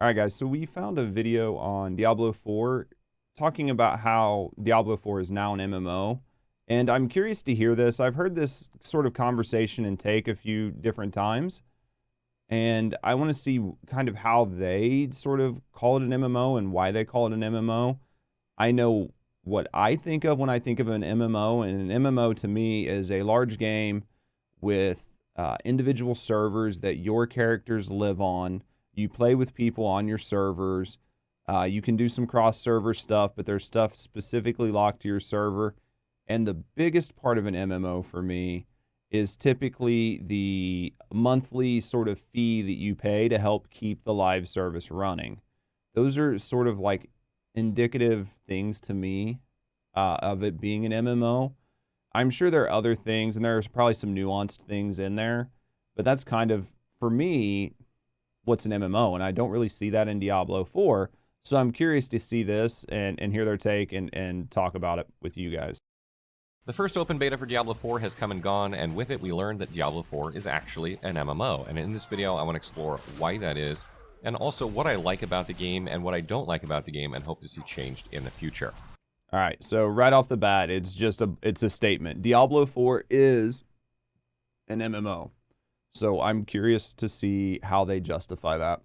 All right, guys, so we found a video on Diablo 4 talking about how Diablo 4 is now an MMO, and I'm curious to hear this. I've heard this sort of conversation and take a few different times, and I want to see kind of how they sort of call it an MMO and why they call it an MMO. I know what I think of when I think of an MMO, and an MMO to me is a large game with individual servers that your characters live on. You play with people on your servers. You can do some cross-server stuff, but there's stuff specifically locked to your server. And the biggest part of an MMO for me is typically the monthly sort of fee that you pay to help keep the live service running. Those are sort of like indicative things to me of it being an MMO. I'm sure there are other things, and there's probably some nuanced things in there, but that's kind of, for me, what's an MMO, and I don't really see that in Diablo 4, so I'm curious to see this and hear their take and talk about it with you guys. The first open beta for Diablo 4 has come and gone, and with it we learned that Diablo 4 is actually an MMO, and in this video I want to explore why that is, and also what I like about the game and what I don't like about the game and hope to see changed in the future. All right, so right off the bat, it's a statement. Diablo 4 is an MMO. So I'm curious to see how they justify that.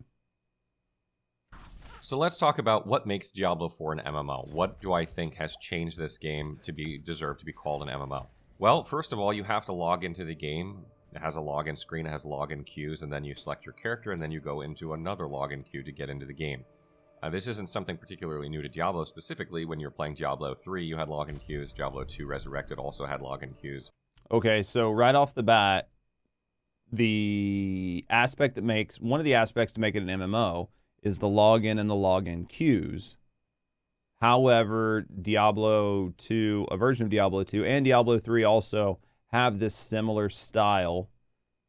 So let's talk about what makes Diablo 4 an MMO. What do I think has changed this game to deserve to be called an MMO? Well, first of all, you have to log into the game. It has a login screen, it has login queues, and then you select your character, and then you go into another login queue to get into the game. This isn't something particularly new to Diablo. Specifically, when you're playing Diablo 3, you had login queues. Diablo 2 Resurrected also had login queues. Okay, so right off the bat, one of the aspects to make it an MMO is the login and the login queues. However, Diablo 2, a version of Diablo 2, and Diablo 3 also have this similar style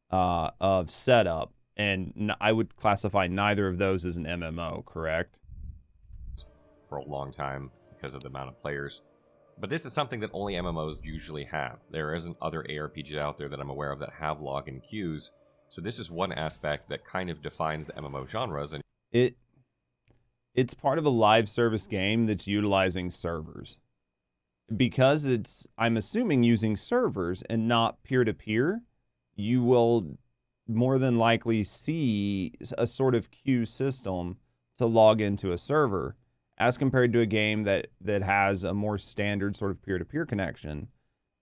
of setup, and I would classify neither of those as an MMO, correct? For a long time because of the amount of players. But this is something that only MMOs usually have. There isn't other ARPGs out there that I'm aware of that have login queues. So this is one aspect that kind of defines the MMO genres. And it's part of a live service game that's utilizing servers. Because it's, I'm assuming, using servers and not peer-to-peer, you will more than likely see a sort of queue system to log into a server, as compared to a game that has a more standard sort of peer-to-peer connection.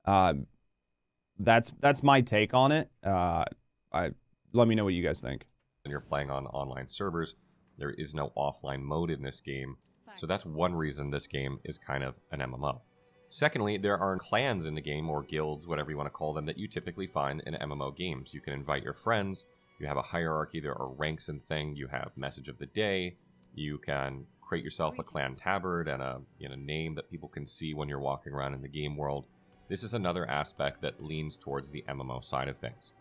That's my take on it. Let me know what you guys think. And you're playing on online servers. There is no offline mode in this game. So that's one reason this game is kind of an MMO. Secondly, there are clans in the game, or guilds, whatever you want to call them, that you typically find in MMO games. You can invite your friends. You have a hierarchy. There are ranks and things. You have message of the day. You can create yourself a clan tabard and a name that people can see when you're walking around in the game world. This is another aspect that leans towards the MMO side of things.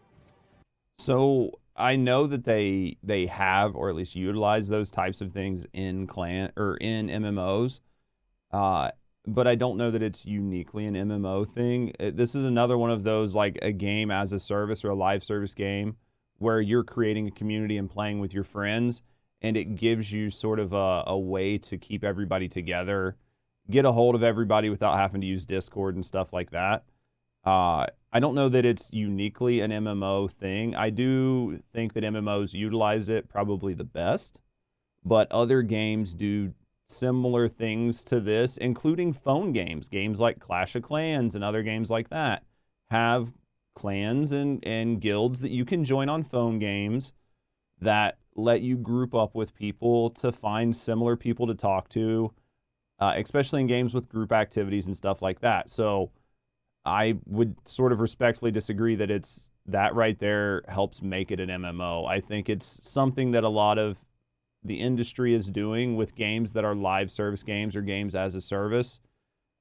So I know that they have, or at least utilize, those types of things in clan or in MMOs, but I don't know that it's uniquely an MMO thing. This is another one of those, like a game as a service or a live service game where you're creating a community and playing with your friends, and it gives you sort of a way to keep everybody together, get a hold of everybody without having to use Discord and stuff like that. I don't know that it's uniquely an MMO thing. I do think that MMOs utilize it probably the best, but other games do similar things to this, including phone games. Games like Clash of Clans and other games like that have clans and guilds that you can join on phone games that let you group up with people to find similar people to talk to, especially in games with group activities and stuff like that. So I would sort of respectfully disagree that it's that right there helps make it an MMO. I think it's something that a lot of the industry is doing with games that are live service games or games as a service,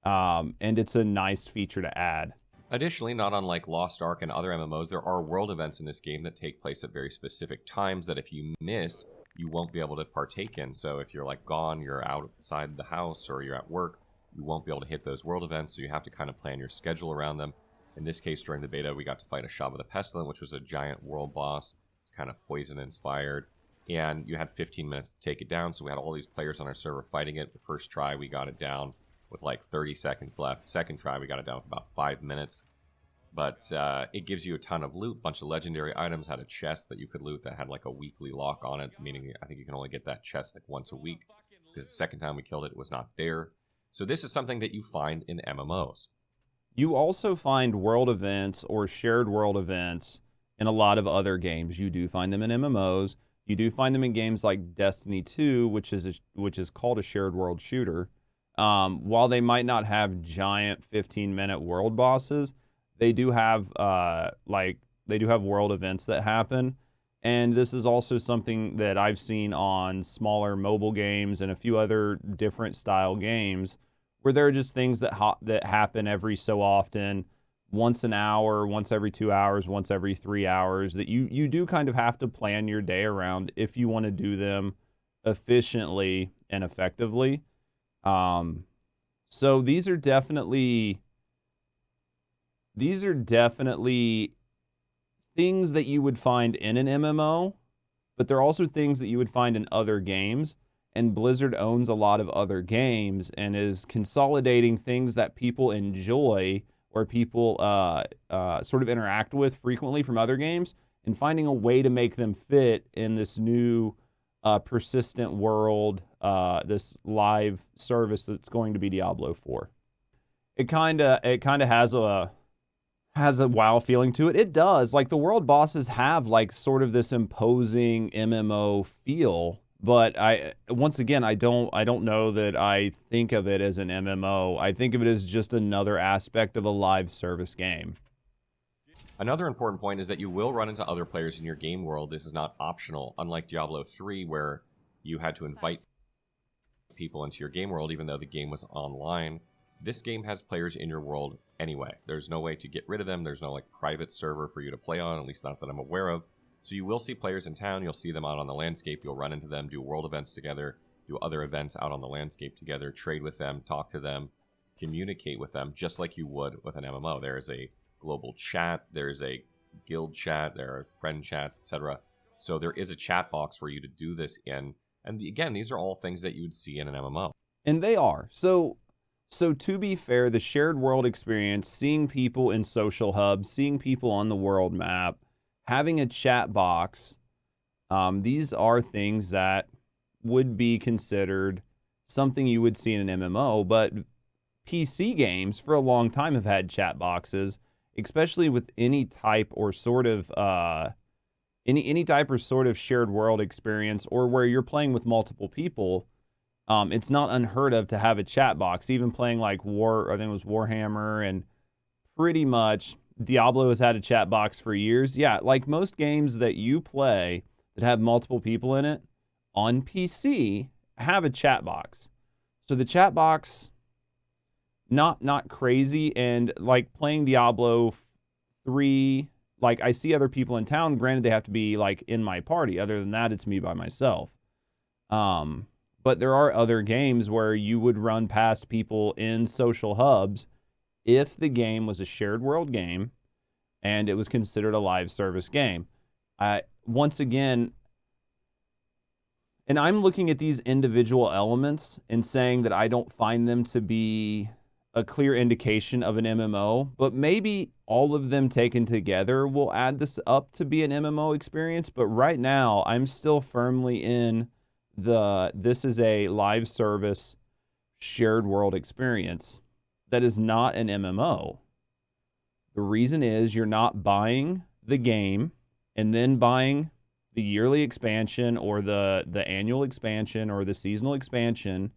and it's a nice feature to add. Additionally, not unlike Lost Ark and other MMOs, there are world events in this game that take place at very specific times that if you miss, you won't be able to partake in. So if you're like gone, you're outside the house, or you're at work, you won't be able to hit those world events, so you have to kind of plan your schedule around them. In this case, during the beta, we got to fight a Shaba the Pestilent, which was a giant world boss. It's kind of poison-inspired. and you had 15 minutes to take it down. So we had all these players on our server fighting it. The first try, we got it down with like 30 seconds left. Second try, we got it down with about 5 minutes. But it gives you a ton of loot, bunch of legendary items. Had a chest that you could loot that had like a weekly lock on it, meaning I think you can only get that chest like once a week, because the second time we killed it, it was not there. So this is something that you find in MMOs. You also find world events or shared world events in a lot of other games. You do find them in MMOs. You do find them in games like Destiny 2, which is called a shared world shooter. While they might not have giant 15-minute world bosses, they do have world events that happen. And this is also something that I've seen on smaller mobile games and a few other different style games, where there are just things that happen every so often, once an hour, once every 2 hours, once every 3 hours, that you do kind of have to plan your day around if you want to do them efficiently and effectively. So these are definitely things that you would find in an MMO, but they're also things that you would find in other games. And Blizzard owns a lot of other games and is consolidating things that people enjoy or people sort of interact with frequently from other games, and finding a way to make them fit in this new persistent world, this live service that's going to be Diablo 4. It kind of has a WoW feeling to it. It does. Like, the world bosses have like sort of this imposing MMO feel, but once again, I don't know that I think of it as an MMO. I think of it as just another aspect of a live service game. Another important point is that you will run into other players in your game world. This is not optional, unlike Diablo 3, where you had to invite people into your game world even though the game was online. This game has players in your world anyway. There's no way to get rid of them. There's no like private server for you to play on, at least not that I'm aware of. So you will see players in town. You'll see them out on the landscape. You'll run into them, do world events together, do other events out on the landscape together, trade with them, talk to them, communicate with them, just like you would with an MMO. There is a global chat. There's a guild chat. There are friend chats, etc. So there is a chat box for you to do this in. And again, these are all things that you would see in an MMO. And they are. So to be fair, the shared world experience, seeing people in social hubs, seeing people on the world map, having a chat box, these are things that would be considered something you would see in an MMO. But PC games for a long time have had chat boxes, especially with any type or sort of any type or sort of shared world experience, or where you're playing with multiple people. It's not unheard of to have a chat box. Even playing like I think it was Warhammer, and pretty much Diablo has had a chat box for years. Yeah, like most games that you play that have multiple people in it on PC have a chat box. So the chat box, not crazy. And like playing Diablo 3, like I see other people in town. Granted, they have to be like in my party. Other than that, it's me by myself. But there are other games where you would run past people in social hubs if the game was a shared world game and it was considered a live service game. Once again, and I'm looking at these individual elements and saying that I don't find them to be a clear indication of an MMO, but maybe all of them taken together will add this up to be an MMO experience. But right now, I'm still firmly in this is a live service shared world experience that is not an MMO. The reason is you're not buying the game and then buying the yearly expansion or the annual expansion or the seasonal expansion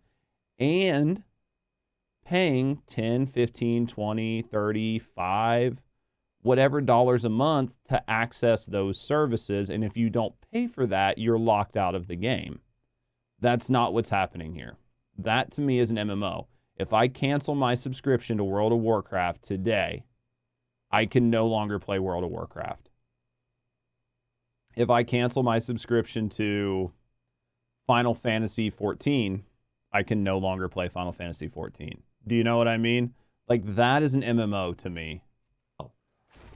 and paying 10, 15, 20, 35, whatever dollars a month to access those services. And if you don't pay for that, you're locked out of the game. That's not what's happening here. That to me is an MMO. If I cancel my subscription to World of Warcraft today, I can no longer play World of Warcraft. If I cancel my subscription to Final Fantasy 14, I can no longer play Final Fantasy 14. Do you know what I mean? Like, that is an MMO to me.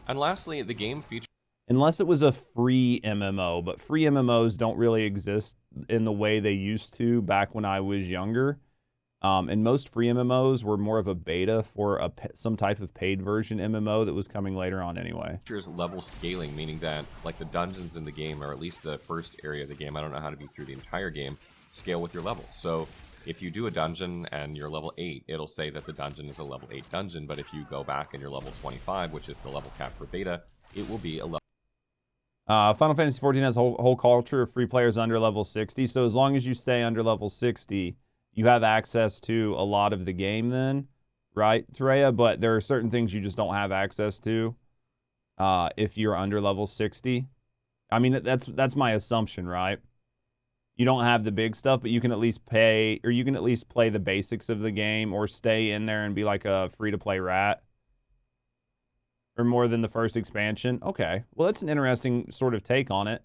And lastly, the game features... unless it was a free MMO, but free MMOs don't really exist in the way they used to back when I was younger. And most free MMOs were more of a beta for some type of paid version MMO that was coming later on anyway. There's level scaling, meaning that like the dungeons in the game, or at least the first area of the game, I don't know how to be through the entire game, scale with your level. So if you do a dungeon and you're level 8, it'll say that the dungeon is a level 8 dungeon, but if you go back and you're level 25, which is the level cap for beta, it will be a level. Final Fantasy XIV has a whole culture of free players under level 60, so as long as you stay under level 60, you have access to a lot of the game then, right, Terea? But there are certain things you just don't have access to if you're under level 60. I mean, that's my assumption, right? You don't have the big stuff, but you can at least pay, or you can at least play the basics of the game, or stay in there and be like a free-to-play rat. Or more than the first expansion. Okay, well, that's an interesting sort of take on it.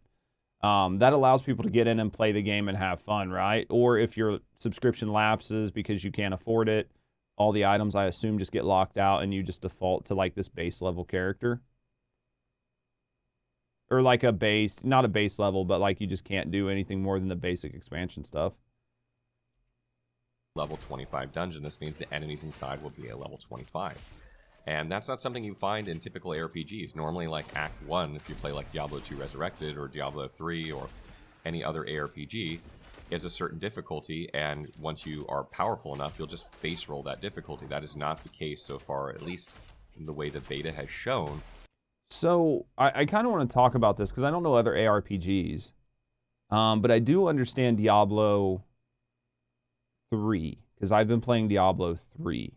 That allows people to get in and play the game and have fun, right? Or if your subscription lapses because you can't afford it, all the items, I assume, just get locked out and you just default to like this base level character. Or like a base, not a base level, but like you just can't do anything more than the basic expansion stuff. Level 25 dungeon. This means the enemies inside will be a level 25. And that's not something you find in typical ARPGs. Normally, like Act 1, if you play like Diablo 2 Resurrected or Diablo 3 or any other ARPG, is a certain difficulty, and once you are powerful enough, you'll just face roll that difficulty. That is not the case so far, at least in the way the beta has shown. So, I kind of want to talk about this, because I don't know other ARPGs, but I do understand Diablo 3, because I've been playing Diablo 3.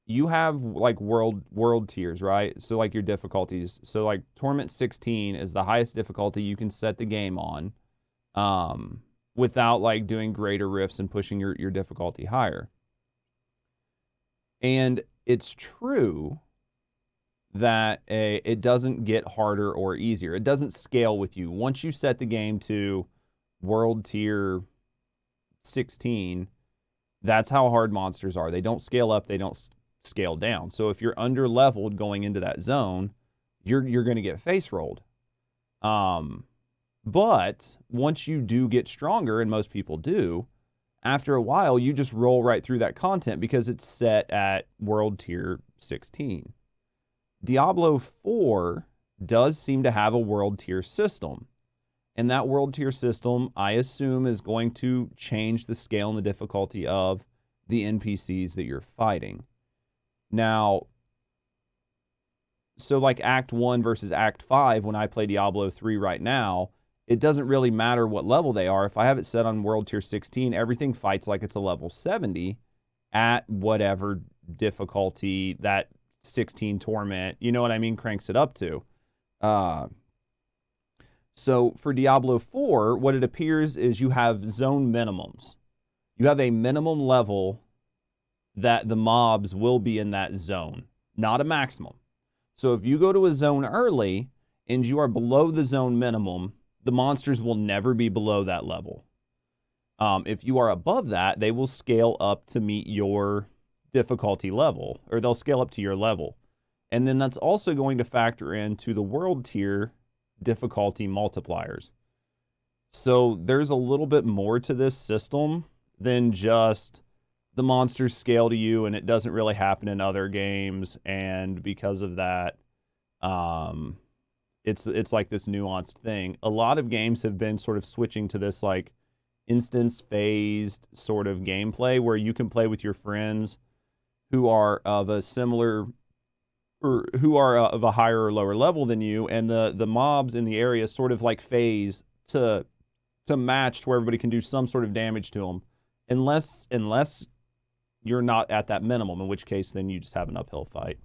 You have like world tiers, right? So like your difficulties. So like Torment 16 is the highest difficulty you can set the game on, without like doing greater rifts and pushing your difficulty higher. And it's true that it doesn't get harder or easier. It doesn't scale with you. Once you set the game to world tier 16, that's how hard monsters are. They don't scale up, they don't scale down. So if you're under leveled going into that zone, you're going to get face rolled. But once you do get stronger, and most people do, after a while you just roll right through that content because it's set at world tier 16. Diablo 4 does seem to have a world tier system. And that world tier system, I assume, is going to change the scale and the difficulty of the NPCs that you're fighting. Now, so like Act 1 versus Act 5, when I play Diablo 3 right now, it doesn't really matter what level they are. If I have it set on World Tier 16, everything fights like it's a level 70 at whatever difficulty that 16 Torment, you know what I mean, cranks it up to. So for Diablo 4, what it appears is you have zone minimums. You have a minimum level that the mobs will be in that zone, not a maximum. So if you go to a zone early and you are below the zone minimum, the monsters will never be below that level. If you are above that, they will scale up to meet your difficulty level, or they'll scale up to your level. And then that's also going to factor into the world tier difficulty multipliers. So there's a little bit more to this system than just the monsters scale to you, and it doesn't really happen in other games, and because of that, it's like this nuanced thing. A lot of games have been sort of switching to this like instance phased sort of gameplay where you can play with your friends who are of a similar, or who are of a higher or lower level than you, and the mobs in the area sort of like phase to match to where everybody can do some sort of damage to them, unless you're not at that minimum, in which case then you just have an uphill fight.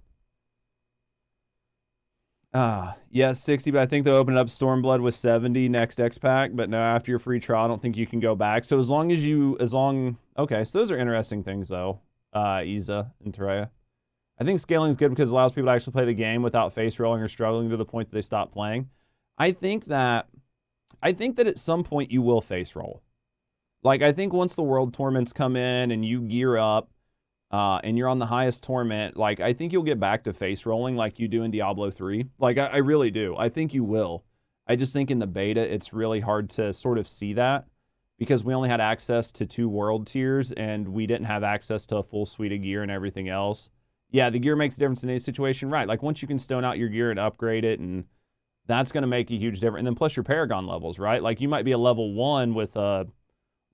Yeah, 60, but I think they'll open up Stormblood with 70 next X pack, but no, after your free trial, I don't think you can go back. So okay, so those are interesting things though, Isa and Terea. I think scaling is good because it allows people to actually play the game without face rolling or struggling to the point that they stop playing. I think that at some point you will face roll. Like, I think once the world torments come in and you gear up, and you're on the highest torment, like, I think you'll get back to face rolling like you do in Diablo 3. Like, I really do. I think you will. I just think in the beta, it's really hard to sort of see that because we only had access to 2 world tiers and we didn't have access to a full suite of gear and everything else. Yeah, the gear makes a difference in any situation, right? Like, once you can stone out your gear and upgrade it, and that's going to make a huge difference. And then plus your Paragon levels, right? Like, you might be a level 1 with a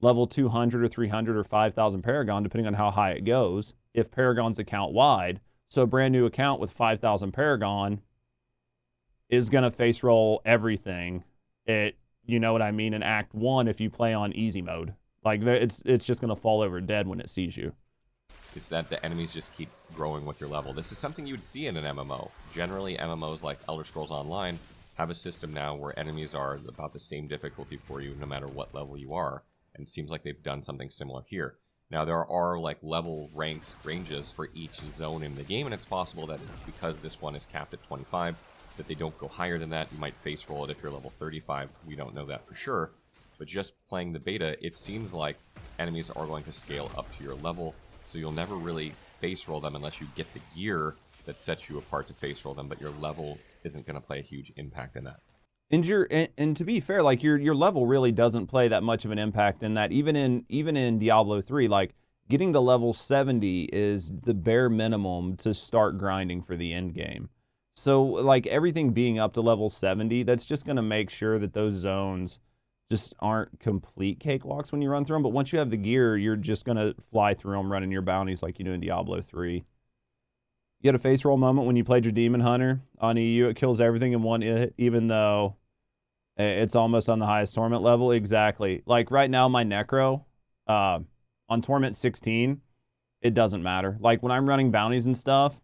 level 200 or 300 or 5,000 Paragon, depending on how high it goes, if Paragon's account wide. So a brand new account with 5,000 Paragon is going to face roll everything. You know what I mean, in Act 1 if you play on easy mode. Like, it's just going to fall over dead when it sees you. It's that the enemies just keep growing with your level. This is something you would see in an MMO. Generally, MMOs like Elder Scrolls Online have a system now where enemies are about the same difficulty for you no matter what level you are. And it seems like they've done something similar here. Now, there are like level ranges for each zone in the game, and it's possible that because this one is capped at 25, that they don't go higher than that. You might face roll it if you're level 35. We don't know that for sure. But just playing the beta, it seems like enemies are going to scale up to your level, so you'll never really face roll them unless you get the gear that sets you apart to face roll them, but your level isn't going to play a huge impact in that. And to be fair, like your level really doesn't play that much of an impact in that. Even in Diablo 3, like getting to level 70 is the bare minimum to start grinding for the end game. So like everything being up to level 70, that's just going to make sure that those zones just aren't complete cakewalks when you run through them. But once you have the gear, you're just going to fly through them running your bounties like you do in Diablo 3. You had a face roll moment when you played your Demon Hunter on EU. It kills everything in one hit, even though it's almost on the highest torment level. Exactly. Like right now, my Necro on torment 16, it doesn't matter. Like when I'm running bounties and stuff,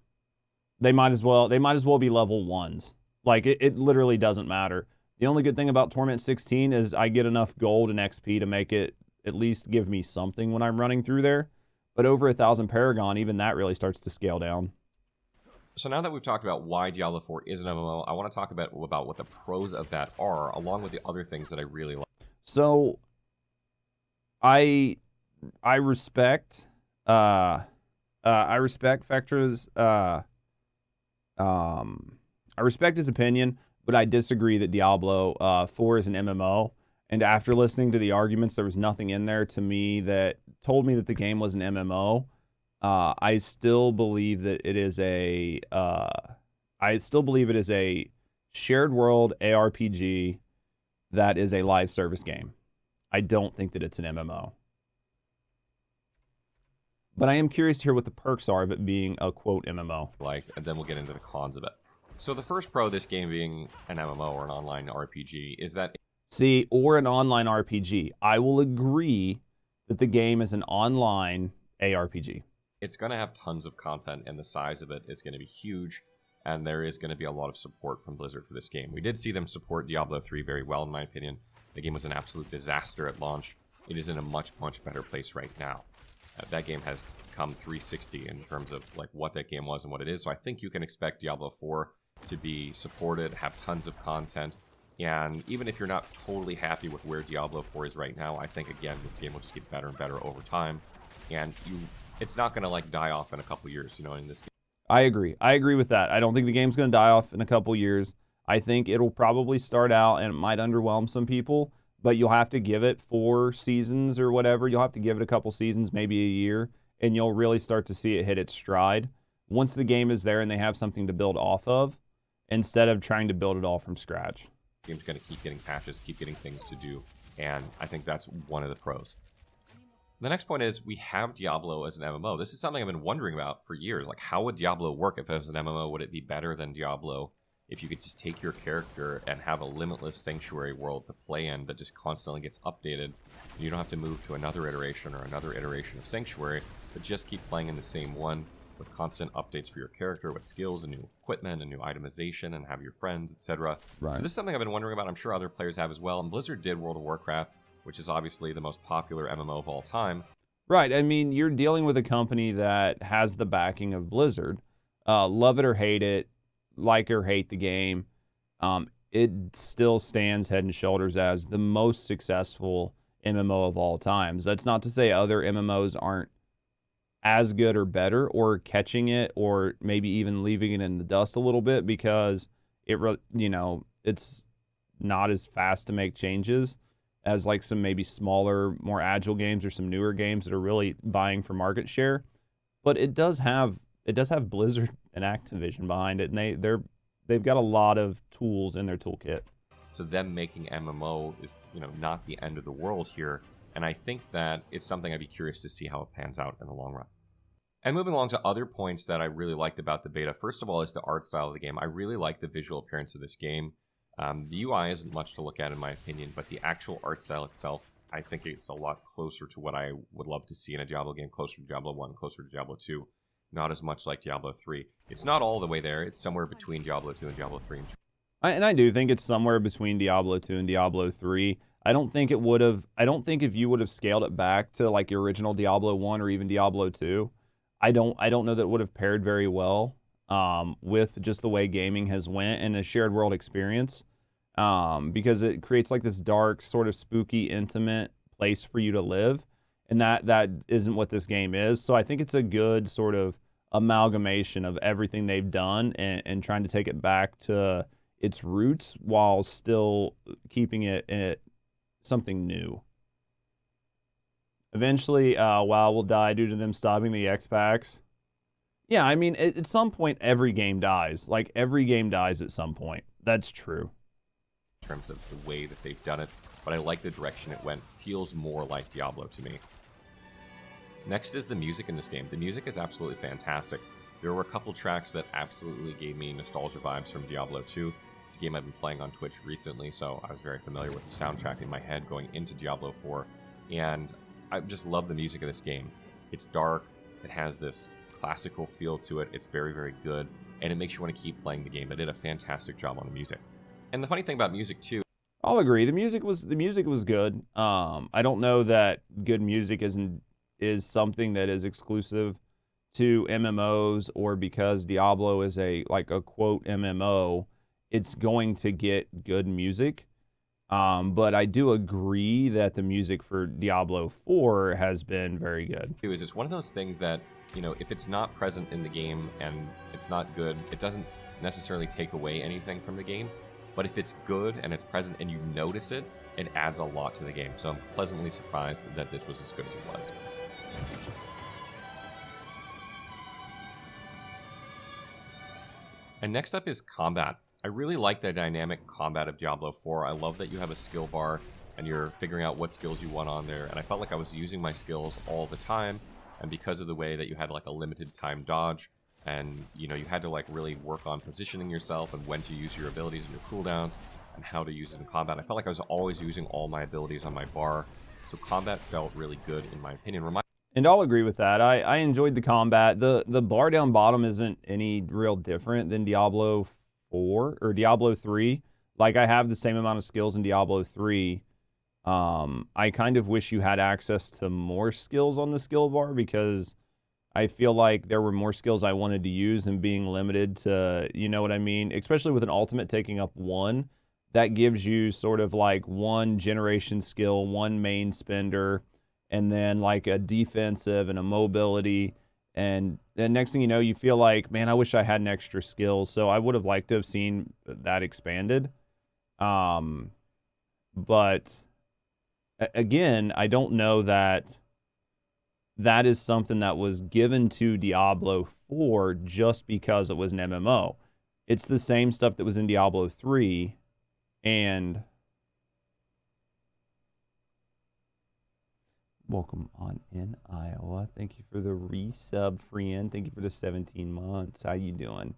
they might as well be level 1s. Like it literally doesn't matter. The only good thing about torment 16 is I get enough gold and XP to make it at least give me something when I'm running through there. But over 1,000 Paragon, even that really starts to scale down. So now that we've talked about why Diablo 4 is an MMO, I want to talk about what the pros of that are, along with the other things that I really like. So, I respect Vectra's I respect his opinion, but I disagree that Diablo 4 is an MMO. And after listening to the arguments, there was nothing in there to me that told me that the game was an MMO. I still believe that it is a shared world ARPG that is a live service game. I don't think that it's an MMO. But I am curious to hear what the perks are of it being a quote MMO. And then we'll get into the cons of it. So the first pro of this game being an MMO or an online RPG is that or an online RPG. I will agree that the game is an online ARPG. It's going to have tons of content, and the size of it is going to be huge, and there is going to be a lot of support from Blizzard for this game. We did see them support Diablo 3 very well, in my opinion. The game was an absolute disaster at launch. It is in a much, much better place right now. That game has come 360 in terms of like what that game was and what it is, so I think you can expect Diablo 4 to be supported, have tons of content, and even if you're not totally happy with where Diablo 4 is right now, I think, again, this game will just get better and better over time, and it's not going to like die off in a couple years, you know, in this game. I agree with that. I don't think the game's going to die off in a couple years. I think it'll probably start out and it might underwhelm some people, but you'll have to give it 4 seasons or whatever. You'll have to give it a couple seasons, maybe a year, and you'll really start to see it hit its stride. Once the game is there and they have something to build off of, instead of trying to build it all from scratch. The game's going to keep getting patches, keep getting things to do, and I think that's one of the pros. The next point is we have Diablo as an MMO. This is something I've been wondering about for years. Like, how would Diablo work if it was an MMO? Would it be better than Diablo if you could just take your character and have a limitless sanctuary world to play in that just constantly gets updated? You don't have to move to another iteration or another iteration of sanctuary, but just keep playing in the same one with constant updates for your character, with skills and new equipment and new itemization, and have your friends, etc. Right. So this is something I've been wondering about. I'm sure other players have as well. And Blizzard did World of Warcraft, which is obviously the most popular MMO of all time. Right. I mean, you're dealing with a company that has the backing of Blizzard. Love it or hate it, like or hate the game, it still stands head and shoulders as the most successful MMO of all times. That's not to say other MMOs aren't as good or better, or catching it, or maybe even leaving it in the dust a little bit because it's not as fast to make changes as like some maybe smaller, more agile games or some newer games that are really vying for market share. But it does have Blizzard and Activision behind it, and they've got a lot of tools in their toolkit. So them making MMO is, not the end of the world here. And I think that it's something I'd be curious to see how it pans out in the long run. And moving along to other points that I really liked about the beta. First of all is the art style of the game. I really like the visual appearance of this game. The UI isn't much to look at in my opinion, but the actual art style itself, I think it's a lot closer to what I would love to see in a Diablo game, closer to Diablo 1, closer to Diablo 2. Not as much like Diablo 3. It's not all the way there. It's somewhere between Diablo 2 and Diablo 3. And I do think it's somewhere between Diablo 2 and Diablo 3. I don't think if you would have scaled it back to like your original Diablo 1 or even Diablo 2, I don't know that it would have paired very well with just the way gaming has went and a shared world experience. Because it creates like this dark, sort of spooky, intimate place for you to live. And that isn't what this game is. So I think it's a good sort of amalgamation of everything they've done and trying to take it back to its roots while still keeping it something new. Eventually, WoW will die due to them stopping the X-Packs. Yeah, I mean, at some point, every game dies. Like, every game dies at some point. That's true. In terms of the way that they've done it, but I like the direction it went. Feels more like Diablo to me. Next is the music in this game. The music is absolutely fantastic. There were a couple tracks that absolutely gave me nostalgia vibes from Diablo 2. It's a game I've been playing on Twitch recently, so I was very familiar with the soundtrack in my head going into Diablo 4. And I just love the music of this game. It's dark, it has this classical feel to it, it's very, very good, and it makes you want to keep playing the game. They did a fantastic job on the music. And the funny thing about music, too... I'll agree. The music was good. I don't know that good music is something that is exclusive to MMOs, or because Diablo is a quote MMO, it's going to get good music. But I do agree that the music for Diablo 4 has been very good. It's one of those things that, if it's not present in the game and it's not good, it doesn't necessarily take away anything from the game. But if it's good and it's present and you notice it, it adds a lot to the game. So I'm pleasantly surprised that this was as good as it was. And next up is combat. I really like the dynamic combat of Diablo 4. I love that you have a skill bar and you're figuring out what skills you want on there. And I felt like I was using my skills all the time. And because of the way that you had like a limited time dodge, and you had to like really work on positioning yourself and when to use your abilities and your cooldowns and how to use it in combat. I felt like I was always using all my abilities on my bar. So combat felt really good in my opinion. And I'll agree with that. I enjoyed the combat. The bar down bottom isn't any real different than Diablo 4 or Diablo 3. Like, I have the same amount of skills in Diablo 3. I kind of wish you had access to more skills on the skill bar, because I feel like there were more skills I wanted to use, and being limited to, you know what I mean? Especially with an ultimate taking up 1, that gives you sort of like 1 generation skill, 1 main spender, and then like a defensive and a mobility. And then next thing you know, you feel like, man, I wish I had an extra skill. So I would have liked to have seen that expanded. But again, I don't know that that is something that was given to Diablo 4 just because it was an MMO. It's the same stuff that was in Diablo 3, and welcome on in, Iowa. Thank you for the resub, friend. Thank you for the 17 months. How you doing?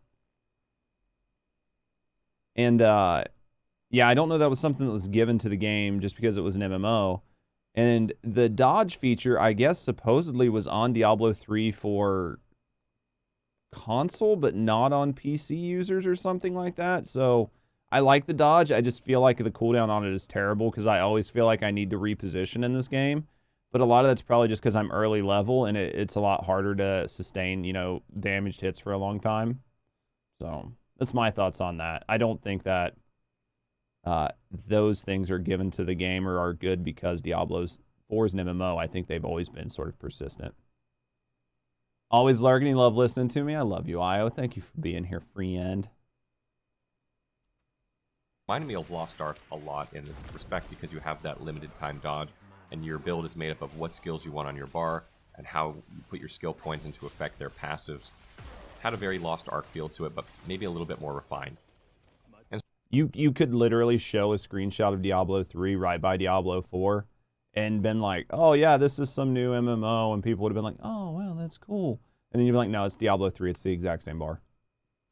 And yeah, I don't know that was something that was given to the game just because it was an MMO. And the dodge feature, I guess, supposedly was on Diablo 3 for console, but not on PC users or something like that. So I like the dodge. I just feel like the cooldown on it is terrible, because I always feel like I need to reposition in this game. But a lot of that's probably just because I'm early level, and it's a lot harder to sustain, damaged hits for a long time. So that's my thoughts on that. I don't think that those things are given to the game or are good because Diablo 4 is an MMO. I think they've always been sort of persistent. Always lurking. You love listening to me. I love you, Io. Thank you for being here, friend. Reminded me of Lost Ark a lot in this respect because you have that limited time dodge, and your build is made up of what skills you want on your bar and how you put your skill points into effect their passives. Had a very Lost Ark feel to it, but maybe a little bit more refined. And you could literally show a screenshot of Diablo 3 right by Diablo 4 and been like, oh yeah, this is some new MMO, and people would have been like, oh well, that's cool. And then you'd be like, no, it's Diablo 3, it's the exact same bar.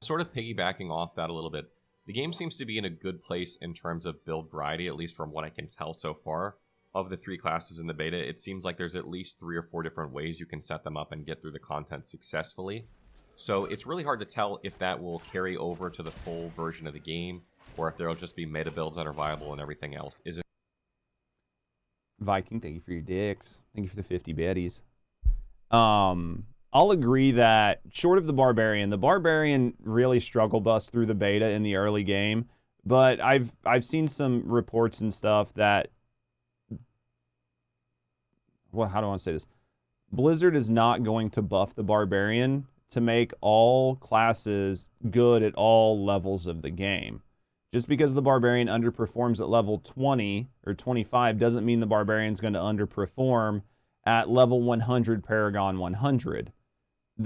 sort of piggybacking off that a little bit, the game seems to be in a good place in terms of build variety, at least from what I can tell so far. Of the 3 classes in the beta, it seems like there's at least 3 or 4 different ways you can set them up and get through the content successfully. So it's really hard to tell if that will carry over to the full version of the game, or if there'll just be meta builds that are viable and everything else. Is it Viking, thank you for your dicks. Thank you for the 50 betties. I'll agree that short of the Barbarian really struggle bust through the beta in the early game, but I've seen some reports and stuff that, well, how do I want to say this? Blizzard is not going to buff the Barbarian to make all classes good at all levels of the game. Just because the Barbarian underperforms at level 20 or 25 doesn't mean the Barbarian's going to underperform at level 100 Paragon 100.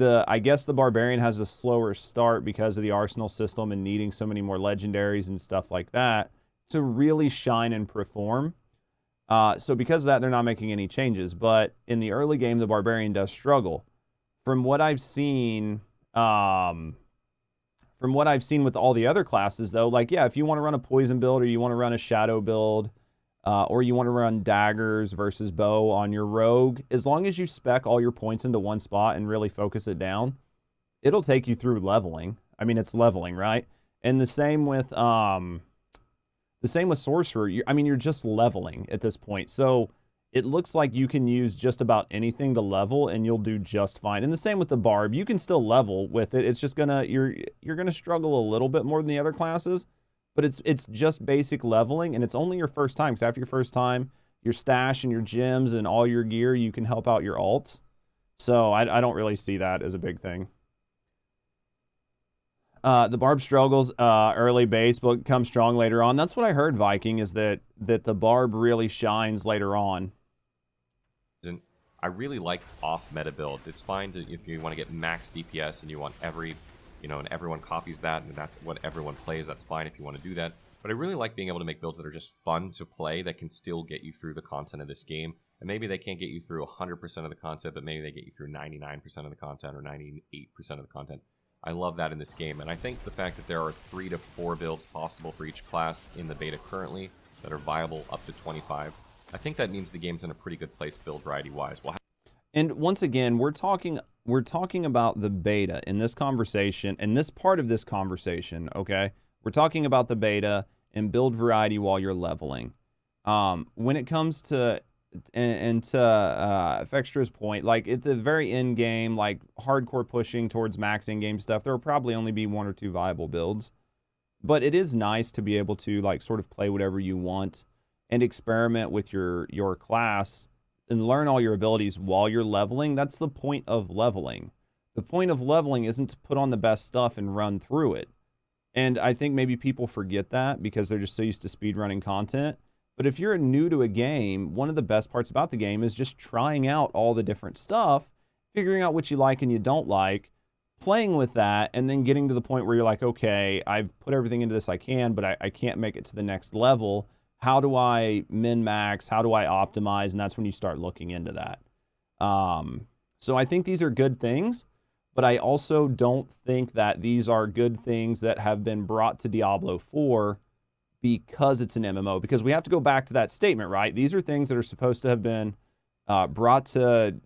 I guess the Barbarian has a slower start because of the Arsenal system and needing so many more legendaries and stuff like that to really shine and perform. So because of that, they're not making any changes. But in the early game, the Barbarian does struggle. From what I've seen, with all the other classes, though, like, yeah, if you want to run a poison build or you want to run a shadow build, or you want to run daggers versus bow on your rogue, as long as you spec all your points into one spot and really focus it down, it'll take you through leveling. I mean, it's leveling, right? And the same with sorcerer. You're just leveling at this point. So it looks like you can use just about anything to level and you'll do just fine. And the same with the barb. You can still level with it. It's just you're gonna struggle a little bit more than the other classes, but it's just basic leveling, and it's only your first time. Because after your first time, your stash and your gems and all your gear, you can help out your alts. So I don't really see that as a big thing. The barb struggles early base, but comes strong later on. That's what I heard, Viking, is that the barb really shines later on. I really like off-meta builds. It's fine if you want to get max DPS and you want and everyone copies that, and that's what everyone plays, that's fine if you want to do that. But I really like being able to make builds that are just fun to play, that can still get you through the content of this game. And maybe they can't get you through 100% of the content, but maybe they get you through 99% of the content or 98% of the content. I love that in this game, and I think the fact that there are 3 to 4 builds possible for each class in the beta currently that are viable up to 25, I think that means the game's in a pretty good place build variety-wise. And once again, we're talking about the beta in this conversation, in this part of this conversation, okay? We're talking about the beta and build variety while you're leveling. When it comes to Fextra's point, like at the very end game, like hardcore pushing towards max in-game stuff, there will probably only be 1 or 2 viable builds. But it is nice to be able to like sort of play whatever you want and experiment with your class and learn all your abilities while you're leveling. That's the point of leveling. The point of leveling isn't to put on the best stuff and run through it. And I think maybe people forget that because they're just so used to speedrunning content. But if you're new to a game, one of the best parts about the game is just trying out all the different stuff, figuring out what you like and you don't like, playing with that, and then getting to the point where you're like, okay, I've put everything into this I can, but I can't make it to the next level. How do I min-max? How do I optimize? And that's when you start looking into that. So I think these are good things, but I also don't think that these are good things that have been brought to Diablo 4 because it's an MMO. Because we have to go back to that statement, right? These are things that are supposed to have been brought to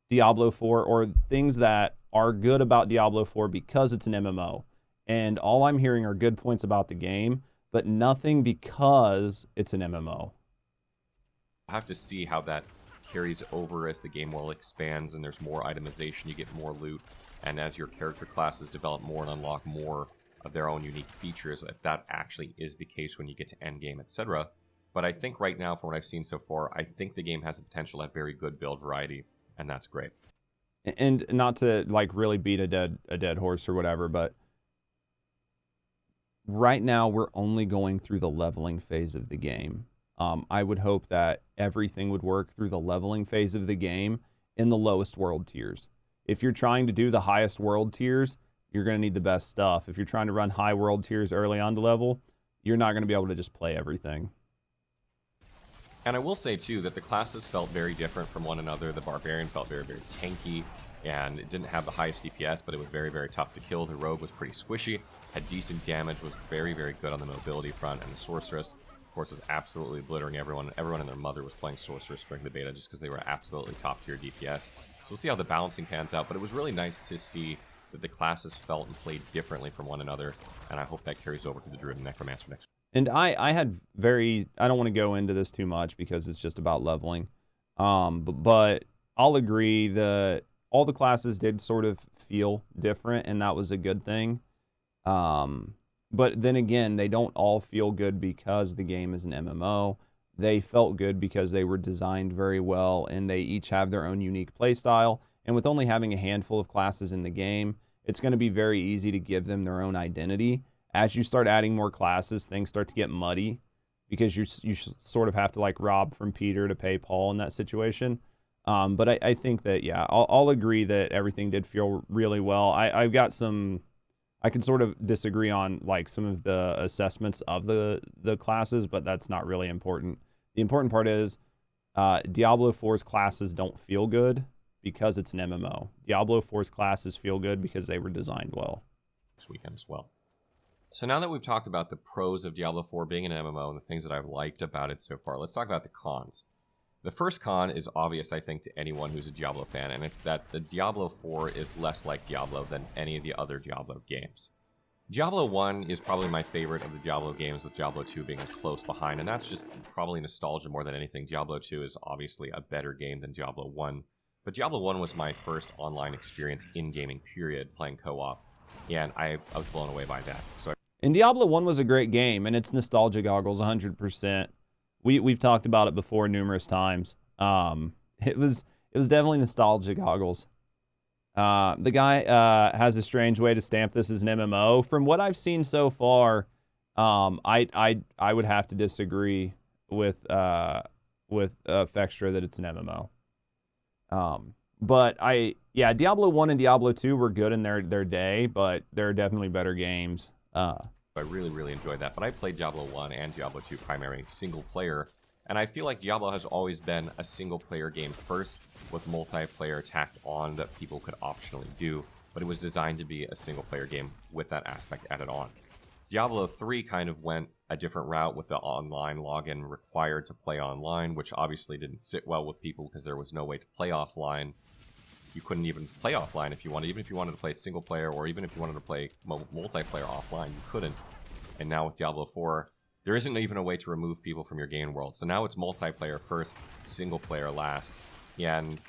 Diablo 4, or things that are good about Diablo 4 because it's an MMO. And all I'm hearing are good points about the game, but nothing because it's an MMO. I have to see how that carries over as the game world expands and there's more itemization, you get more loot, and as your character classes develop more and unlock more of their own unique features, if that actually is the case when you get to endgame, etc. But I think right now, from what I've seen so far, I think the game has the potential to have very good build variety, and that's great. And not to like really beat a dead horse or whatever, but right now we're only going through the leveling phase of the game. I would hope that everything would work through the leveling phase of the game in the lowest world tiers. If you're trying to do the highest world tiers, you're going to need the best stuff. If you're trying to run high world tiers early on to level, you're not going to be able to just play everything. And I will say, too, that the classes felt very different from one another. The Barbarian felt very, very tanky, and it didn't have the highest DPS, but it was very, very tough to kill. The Rogue was pretty squishy, had decent damage, was very, very good on the mobility front, and the Sorceress, of course, was absolutely obliterating everyone. Everyone and their mother was playing Sorceress during the beta just because they were absolutely top-tier DPS. So we'll see how the balancing pans out, but it was really nice to see that the classes felt and played differently from one another, and I hope that carries over to the Druid and Necromancer next week. And I had I don't want to go into this too much because it's just about leveling. But I'll agree that all the classes did sort of feel different, and that was a good thing. But then again, they don't all feel good because the game is an MMO. They felt good because they were designed very well, and they each have their own unique playstyle. And with only having a handful of classes in the game, it's going to be very easy to give them their own identity. As you start adding more classes, things start to get muddy because you sort of have to like rob from Peter to pay Paul in that situation. But I think that, yeah, I'll agree that everything did feel really well. I've got I can sort of disagree on like some of the assessments of the classes, but that's not really important. The important part is Diablo 4's classes don't feel good because it's an MMO. Diablo 4's classes feel good because they were designed well. This weekend as well. So now that we've talked about the pros of Diablo 4 being an MMO and the things that I've liked about it so far, let's talk about the cons. The first con is obvious, I think, to anyone who's a Diablo fan, and it's that the Diablo 4 is less like Diablo than any of the other Diablo games. Diablo 1 is probably my favorite of the Diablo games, with Diablo 2 being a close behind, and that's just probably nostalgia more than anything. Diablo 2 is obviously a better game than Diablo 1, but Diablo 1 was my first online experience in gaming, period, playing co-op, and I was blown away by that. And Diablo 1 was a great game, and it's nostalgia goggles 100%. We've talked about it before numerous times. It was definitely nostalgia goggles. The guy has a strange way to stamp this as an MMO. From what I've seen so far, I would have to disagree with Fextra that it's an MMO. But Diablo 1 and Diablo 2 were good in their day, but they're definitely better games. I really, really enjoyed that, but I played Diablo 1 and Diablo 2 primarily single player, and I feel like Diablo has always been a single player game first, with multiplayer tacked on that people could optionally do, but it was designed to be a single player game with that aspect added on. Diablo 3 kind of went a different route with the online login required to play online, which obviously didn't sit well with people because there was no way to play offline. You couldn't even play offline if you wanted. Even if you wanted to play single player, or even if you wanted to play multiplayer offline, you couldn't. And now with Diablo 4, there isn't even a way to remove people from your game world. So now it's multiplayer first, single player last. And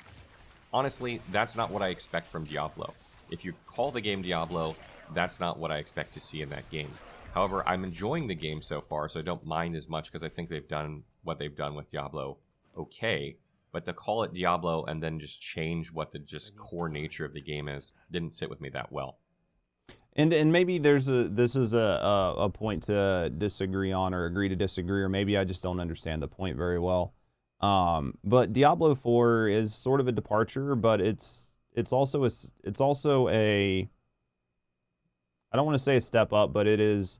honestly, that's not what I expect from Diablo. If you call the game Diablo, that's not what I expect to see in that game. However, I'm enjoying the game so far, so I don't mind as much because I think they've done what they've done with Diablo okay. But to call it Diablo and then just change what the just core nature of the game is didn't sit with me that well. And maybe this is a point to disagree on, or agree to disagree, or maybe I just don't understand the point very well. But Diablo 4 is sort of a departure, but it's also a I don't want to say a step up, but it is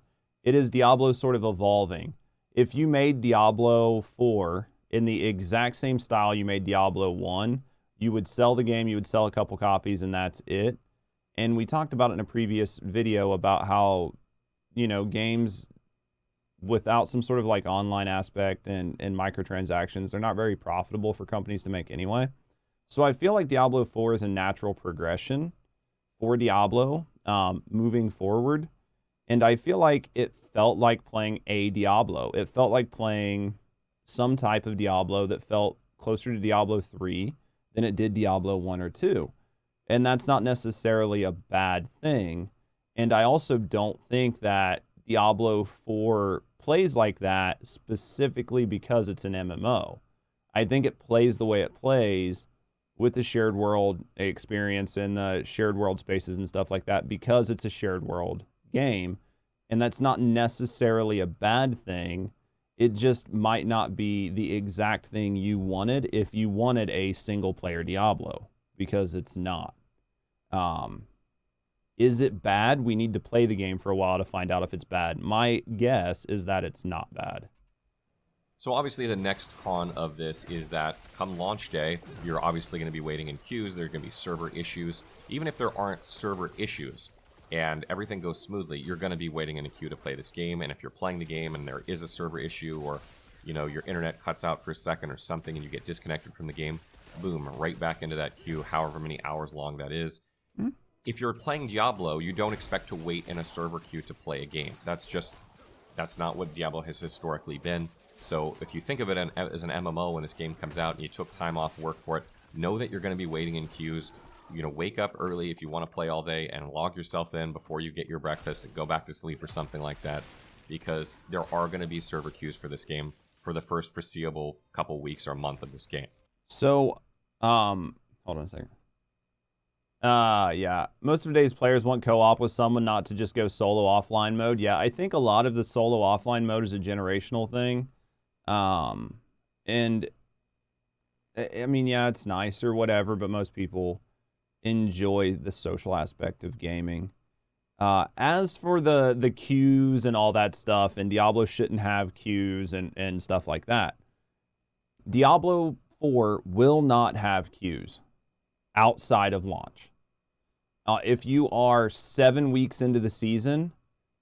Diablo sort of evolving. If you made Diablo 4 in the exact same style you made Diablo 1, you would sell the game, you would sell a couple copies, and that's it. And we talked about it in a previous video about how, games without some sort of like online aspect and microtransactions, they're not very profitable for companies to make anyway. So I feel like Diablo 4 is a natural progression for Diablo moving forward. And I feel like it felt like playing a Diablo. It felt like playing some type of Diablo that felt closer to Diablo 3 than it did Diablo 1 or 2. And that's not necessarily a bad thing. And I also don't think that Diablo 4 plays like that specifically because it's an MMO. I think it plays the way it plays with the shared world experience and the shared world spaces and stuff like that because it's a shared world game. And that's not necessarily a bad thing. It just might not be the exact thing you wanted if you wanted a single player Diablo, because it's not. Is it bad? We need to play the game for a while to find out if it's bad. My guess is that it's not bad. So obviously the next con of this is that come launch day, you're obviously going to be waiting in queues. There are going to be server issues. Even if there aren't server issues and everything goes smoothly, you're going to be waiting in a queue to play this game. And if you're playing the game and there is a server issue, or your internet cuts out for a second or something and you get disconnected from the game, boom, right back into that queue, however many hours long that is. Mm-hmm. If you're playing Diablo, you don't expect to wait in a server queue to play a game. That's not what Diablo has historically been. So if you think of it as an MMO when this game comes out and you took time off work for it, know that you're going to be waiting in queues. Wake up early if you want to play all day and log yourself in before you get your breakfast and go back to sleep or something like that, because there are going to be server queues for this game for the first foreseeable couple weeks or month of this game. So, hold on a second. Yeah, most of today's players want co-op with someone, not to just go solo offline mode. Yeah, I think a lot of the solo offline mode is a generational thing. And I mean, yeah, it's nice or whatever, but most people enjoy the social aspect of gaming. As for the queues and all that stuff, and Diablo shouldn't have queues and stuff like that, Diablo 4 will not have queues outside of launch. If you are 7 weeks into the season,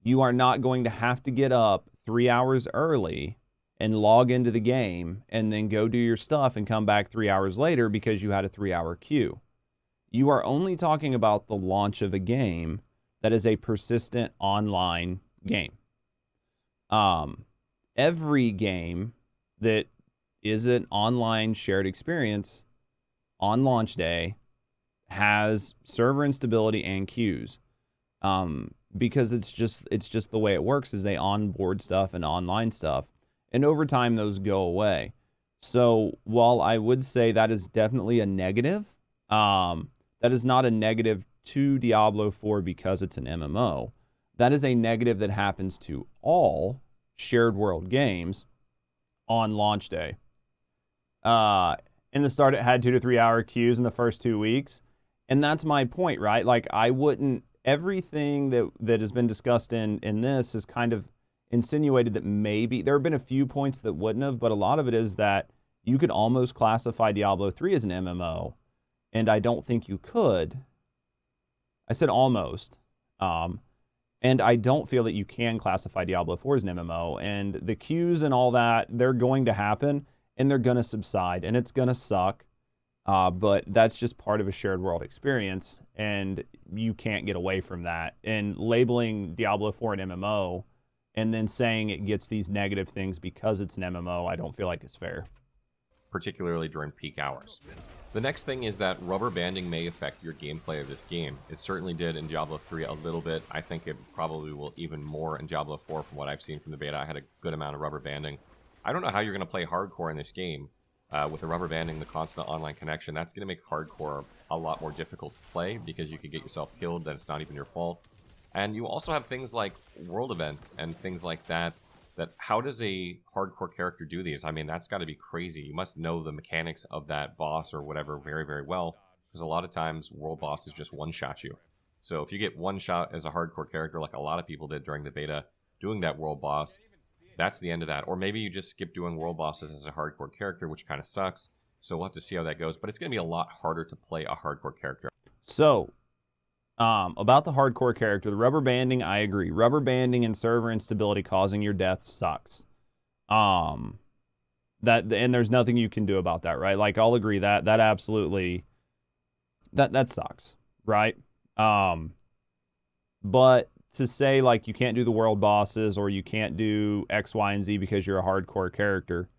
you are not going to have to get up 3 hours early and log into the game and then go do your stuff and come back 3 hours later because you had a 3-hour queue. You are only talking about the launch of a game that is a persistent online game. Every game that is an online shared experience on launch day has server instability and queues, because it's just the way it works. Is they onboard stuff and online stuff, and over time those go away. So while I would say that is definitely a negative, that is not a negative to Diablo 4 because it's an MMO. That is a negative that happens to all shared world games on launch day. In the start, it had 2 to 3 hour queues in the first 2 weeks. And that's my point, right? Like, everything that has been discussed in this is kind of insinuated that maybe, there have been a few points that wouldn't have, but a lot of it is that you could almost classify Diablo 3 as an MMO, and I don't think you could. I said almost. And I don't feel that you can classify Diablo 4 as an MMO, and the queues and all that, they're going to happen, and they're going to subside, and it's going to suck. But that's just part of a shared world experience, and you can't get away from that. And labeling Diablo 4 an MMO and then saying it gets these negative things because it's an MMO, I don't feel like it's fair. Particularly during peak hours. The next thing is that rubber banding may affect your gameplay of this game. It certainly did in Diablo 3 a little bit. I think it probably will even more in Diablo 4 from what I've seen from the beta. I had a good amount of rubber banding. I don't know how you're going to play hardcore in this game. With the rubber banding, the constant online connection, that's going to make hardcore a lot more difficult to play because you could get yourself killed, then it's not even your fault. And you also have things like world events and things like that, how does a hardcore character do these? I mean, that's got to be crazy. You must know the mechanics of that boss or whatever very, very well, because a lot of times world bosses just one-shot you. So if you get one shot as a hardcore character, like a lot of people did during the beta, doing that world boss, that's the end of that. Or maybe you just skip doing world bosses as a hardcore character, which kind of sucks. So we'll have to see how that goes. But it's going to be a lot harder to play a hardcore character. So, about the hardcore character, the rubber banding, I agree. Rubber banding and server instability causing your death sucks. And there's nothing you can do about that, right? Like, I'll agree that absolutely, that sucks, right? But to say, like, you can't do the world bosses or you can't do X, Y, and Z because you're a hardcore character,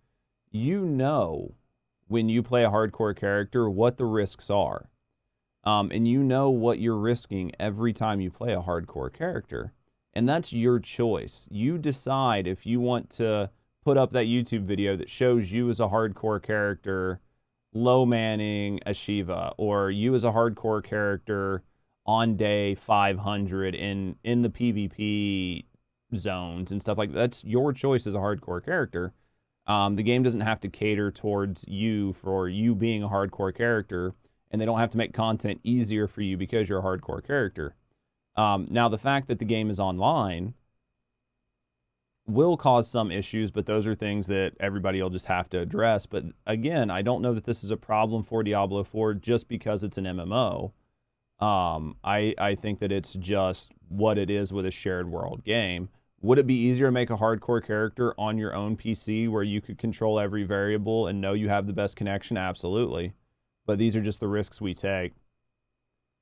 when you play a hardcore character what the risks are. And you know what you're risking every time you play a hardcore character. And that's your choice. You decide if you want to put up that YouTube video that shows you as a hardcore character low manning a Shiva, or you as a hardcore character on day 500 in the PvP zones and stuff like that. That's your choice as a hardcore character. The game doesn't have to cater towards you for you being a hardcore character, and they don't have to make content easier for you because you're a hardcore character. Now, the fact that the game is online will cause some issues, but those are things that everybody will just have to address. But again, I don't know that this is a problem for Diablo 4 just because it's an MMO. I think that it's just what it is with a shared world game. Would it be easier to make a hardcore character on your own PC where you could control every variable and know you have the best connection? Absolutely. But these are just the risks we take.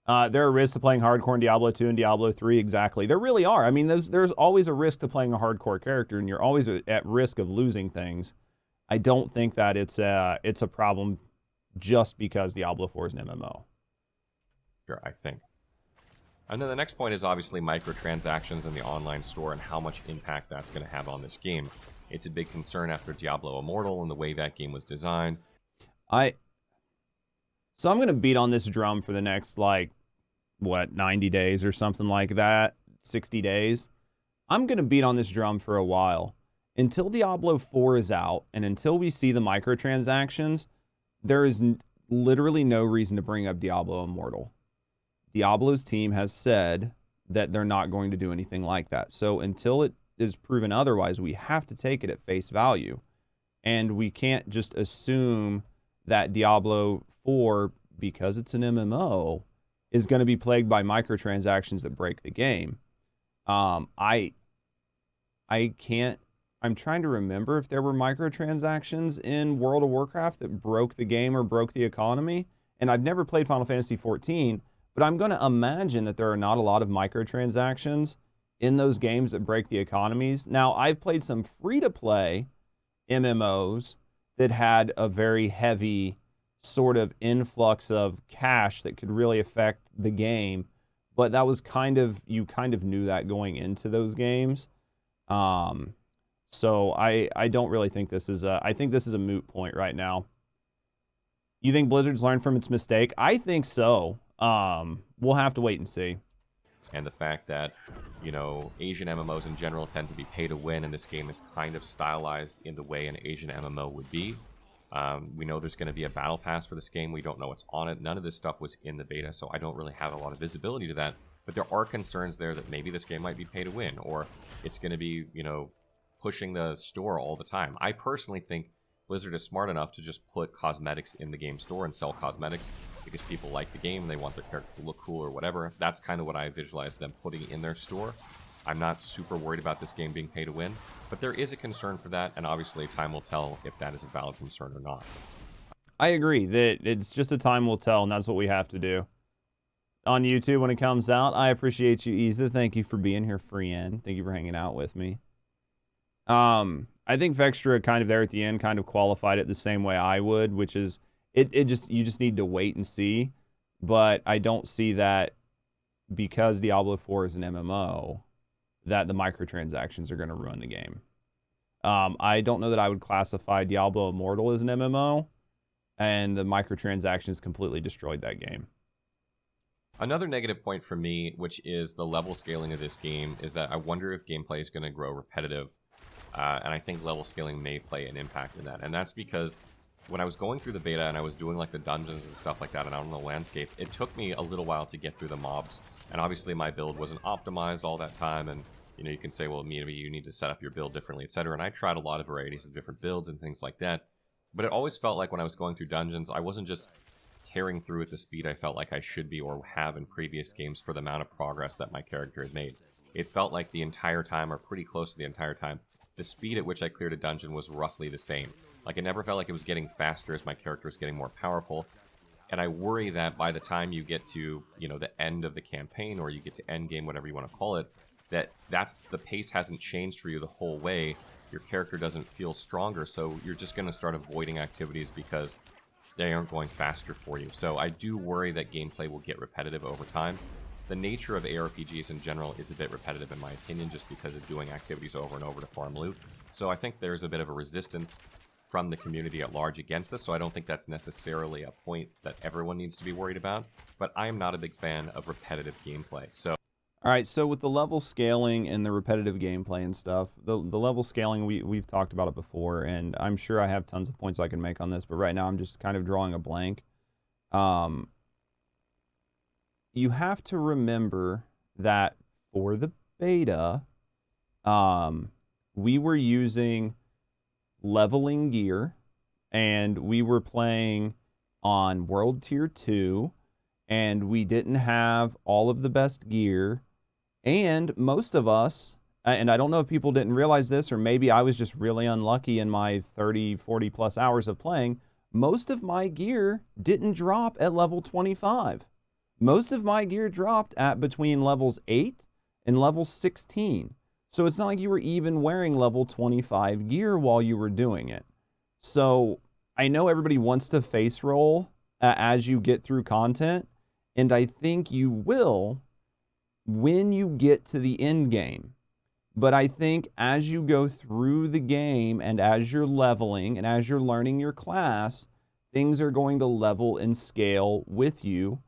There are risks to playing hardcore in Diablo 2 and Diablo 3, exactly. There really are. I mean, there's always a risk to playing a hardcore character, and you're always at risk of losing things. I don't think that it's a problem just because Diablo 4 is an MMO. Sure, I think. And then the next point is obviously microtransactions in the online store and how much impact that's going to have on this game. It's a big concern after Diablo Immortal and the way that game was designed. So I'm going to beat on this drum for the next, 90 days or something like that, 60 days. I'm going to beat on this drum for a while. Until Diablo 4 is out and until we see the microtransactions, there is literally no reason to bring up Diablo Immortal. Diablo's team has said that they're not going to do anything like that. So until it is proven otherwise, we have to take it at face value. And we can't just assume that Diablo 4, because it's an MMO, is going to be plagued by microtransactions that break the game. I can't... I'm trying to remember if there were microtransactions in World of Warcraft that broke the game or broke the economy. And I've never played Final Fantasy XIV, but I'm going to imagine that there are not a lot of microtransactions in those games that break the economies. Now, I've played some free-to-play MMOs that had a very heavy sort of influx of cash that could really affect the game, but that was you kind of knew that going into those games. So I don't really think this is I think this is a moot point right now. You think Blizzard's learned from its mistake? I think so. We'll have to wait and see. And the fact that, Asian MMOs in general tend to be pay to win, and this game is kind of stylized in the way an Asian MMO would be. We know there's going to be a battle pass for this game. We don't know what's on it. None of this stuff was in the beta, so I don't really have a lot of visibility to that. But there are concerns there that maybe this game might be pay to win, or it's going to be, pushing the store all the time. I personally think Blizzard is smart enough to just put cosmetics in the game store and sell cosmetics because people like the game and they want their character to look cool or whatever. That's kind of what I visualize them putting in their store. I'm not super worried about this game being pay to win, but there is a concern for that, and obviously time will tell if that is a valid concern or not. I agree that it's just a time will tell, and that's what we have to do. On YouTube when it comes out, I appreciate you, Isa. Thank you for being here, Friend. Thank you for hanging out with me. I think Vextra kind of there at the end kind of qualified it the same way I would, which is you just need to wait and see. But I don't see that because Diablo 4 is an MMO that the microtransactions are going to ruin the game. I don't know that I would classify Diablo Immortal as an MMO, and the microtransactions completely destroyed that game. Another negative point for me, which is the level scaling of this game, is that I wonder if gameplay is going to grow repetitive. And I think level scaling may play an impact in that. And that's because when I was going through the beta and I was doing like the dungeons and stuff like that and out on the landscape, it took me a little while to get through the mobs. And obviously my build wasn't optimized all that time. And you can say, well, maybe you need to set up your build differently, etc. And I tried a lot of varieties of different builds and things like that. But it always felt like when I was going through dungeons, I wasn't just tearing through at the speed I felt like I should be or have in previous games for the amount of progress that my character had made. It felt like the entire time, or pretty close to the entire time, the speed at which I cleared a dungeon was roughly the same. Like, it never felt like it was getting faster as my character was getting more powerful. And I worry that by the time you get to, the end of the campaign, or you get to end game, whatever you want to call it, that's the pace hasn't changed for you the whole way. Your character doesn't feel stronger, so you're just going to start avoiding activities because they aren't going faster for you. So I do worry that gameplay will get repetitive over time. The nature of ARPGs in general is a bit repetitive in my opinion, just because of doing activities over and over to farm loot. So I think there's a bit of a resistance from the community at large against this, so I don't think that's necessarily a point that everyone needs to be worried about. But I am not a big fan of repetitive gameplay. So, all right, so with the level scaling and the repetitive gameplay and stuff, the level scaling, we've talked about it before, and I'm sure I have tons of points I can make on this, but right now I'm just kind of drawing a blank. You have to remember that for the beta, we were using leveling gear, and we were playing on World Tier 2, and we didn't have all of the best gear, and most of us, and I don't know if people didn't realize this, or maybe I was just really unlucky in my 30, 40 plus hours of playing, most of my gear didn't drop at level 25. Most of my gear dropped at between levels 8 and level 16. So it's not like you were even wearing level 25 gear while you were doing it. So I know everybody wants to face roll as you get through content, and I think you will when you get to the end game. But I think as you go through the game and as you're leveling and as you're learning your class, things are going to level and scale with you.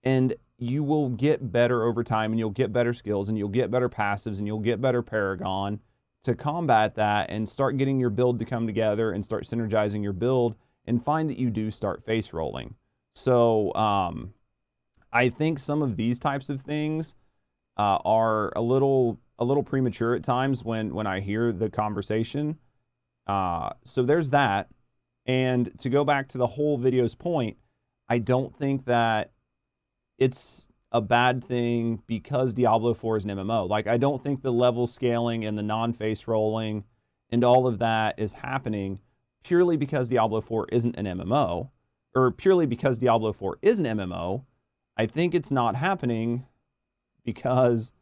And you will get better over time, and you'll get better skills, and you'll get better passives, and you'll get better Paragon to combat that and start getting your build to come together and start synergizing your build and find that you do start face rolling. So I think some of these types of things are a little premature at times when I hear the conversation. So there's that. And to go back to the whole video's point, I don't think that it's a bad thing because Diablo 4 is an MMO. Like, I don't think the level scaling and the non-face rolling and all of that is happening purely because Diablo 4 isn't an MMO, or purely because Diablo 4 is an MMO. I think it's not happening because